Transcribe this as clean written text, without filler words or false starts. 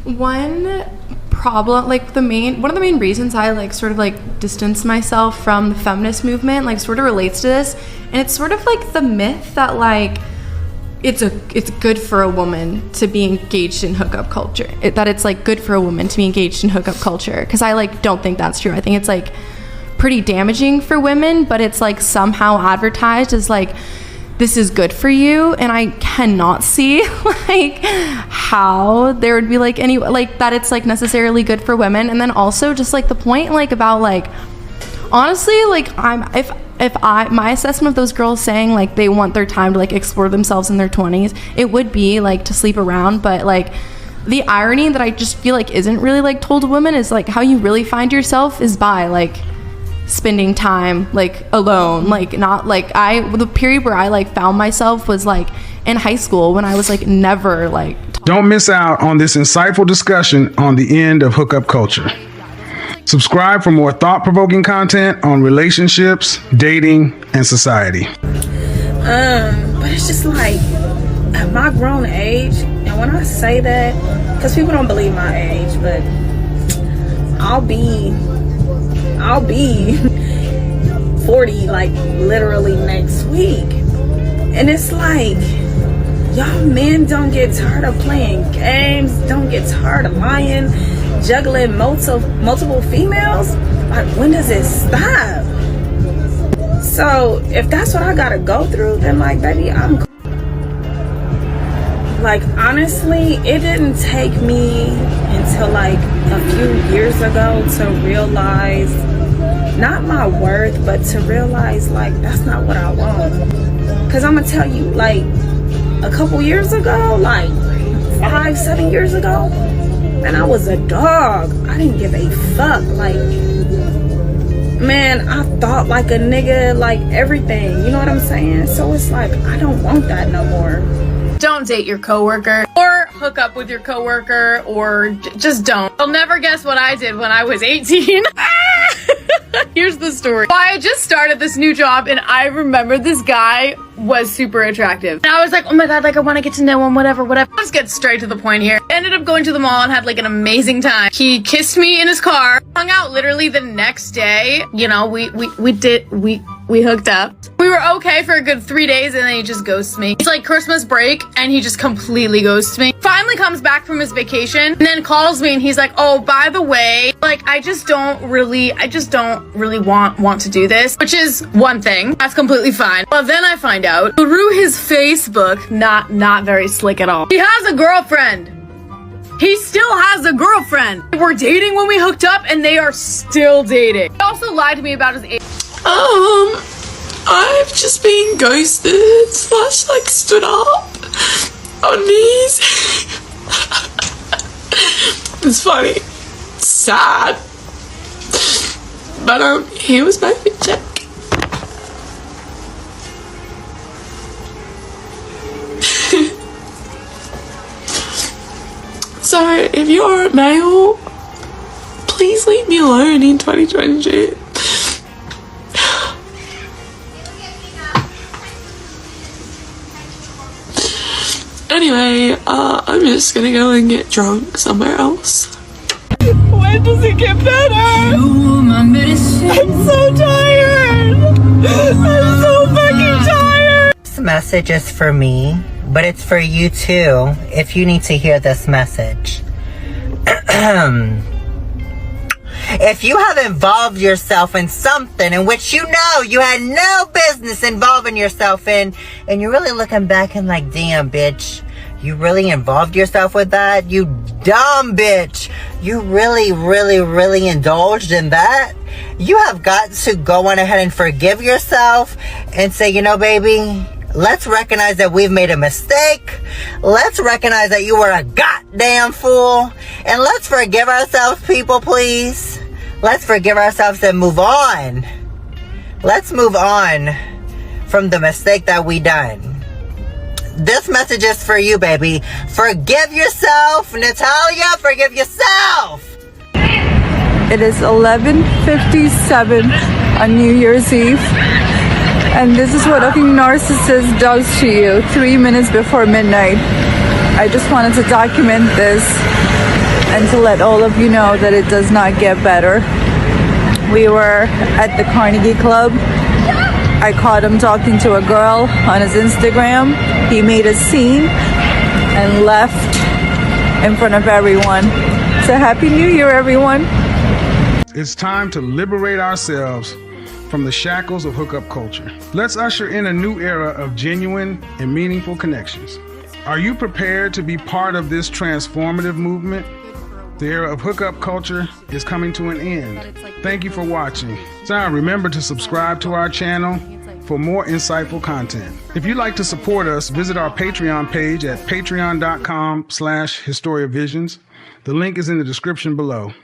One problem, like one of the main reasons I like sort of like distance myself from the feminist movement like sort of relates to this, and it's sort of like the myth that like it's good for a woman to be engaged in hookup culture, that it's like good for a woman to be engaged in hookup culture, because I like don't think that's true. I think it's like pretty damaging for women, but it's like somehow advertised as like this is good for you, and I cannot see like how there would be like any like that it's like necessarily good for women. And then also just like the point like about like honestly like if my assessment of those girls saying like they want their time to like explore themselves in their 20s, it would be like to sleep around, but like the irony that I just feel like isn't really like told to women is like how you really find yourself is by like spending time like alone, like not like the period where I like found myself was like in high school when I was like never like Don't miss out on this insightful discussion on the end of hookup culture. Subscribe for more thought-provoking content on relationships, dating, and society. But it's just like at my grown age, and when I say that, because people don't believe my age, but I'll be 40 like literally next week, and it's like y'all men don't get tired of playing games, don't get tired of lying, juggling multiple females. Like, when does it stop? So if that's what I gotta go through, then like baby, I'm like, honestly, it didn't take me until like a few years ago to realize not my worth, but to realize like that's not what I want. Because I'm gonna tell you, like a couple years ago, like 5-7 years ago, man, I was a dog. I didn't give a fuck. Like, man, I thought like a nigga, like everything, you know what I'm saying? So it's like I don't want that no more. Don't date your coworker or hook up with your coworker, or just don't. You'll never guess what I did when I was 18. Here's the story. I had just started this new job, and I remember this guy was super attractive. And I was like, oh my god, like I want to get to know him, whatever. Let's get straight to the point here. Ended up going to the mall and had like an amazing time. He kissed me in his car. Hung out literally the next day. You know, we hooked up. We were okay for a good 3 days, and then he just ghosts me. It's like Christmas break, and he just completely ghosts me. Finally comes back from his vacation, and then calls me, and he's like, oh, by the way, like I just don't really want to do this, which is one thing. That's completely fine. But then I find out through his Facebook, not very slick at all, he has a girlfriend. He still has a girlfriend. We were dating when we hooked up, and they are still dating. He also lied to me about his age. I've just been ghosted / like stood up on knees. It's funny. It's sad. But he was my fit check. So if you're a male, please leave me alone in 2022. Anyway, I'm just gonna go and get drunk somewhere else. When does it get better? I'm so tired. I'm so fucking tired. This message is for me, but it's for you too, if you need to hear this message. If you have involved yourself in something in which you know you had no business involving yourself in, and you're really looking back and like, damn, bitch, you really involved yourself with that? You dumb bitch. You really indulged in that? You have got to go on ahead and forgive yourself and say, you know, baby, let's recognize that we've made a mistake. Let's recognize that you were a goddamn fool. And let's forgive ourselves, people, please. Let's forgive ourselves and move on. Let's move on from the mistake that we done. This message is for you, baby. Forgive yourself, Natalia. Forgive yourself. It is 11:57 on New Year's Eve. And this is what a fucking narcissist does to you 3 minutes before midnight. I just wanted to document this and to let all of you know that it does not get better. We were at the Carnegie Club. I caught him talking to a girl on his Instagram. He made a scene and left in front of everyone. So Happy New Year, everyone. It's time to liberate ourselves from the shackles of hookup culture. Let's usher in a new era of genuine and meaningful connections. Are you prepared to be part of this transformative movement? The era of hookup culture is coming to an end. Thank you for watching. So remember to subscribe to our channel for more insightful content. If you'd like to support us, visit our Patreon page at patreon.com/HistoriaVisions. The link is in the description below.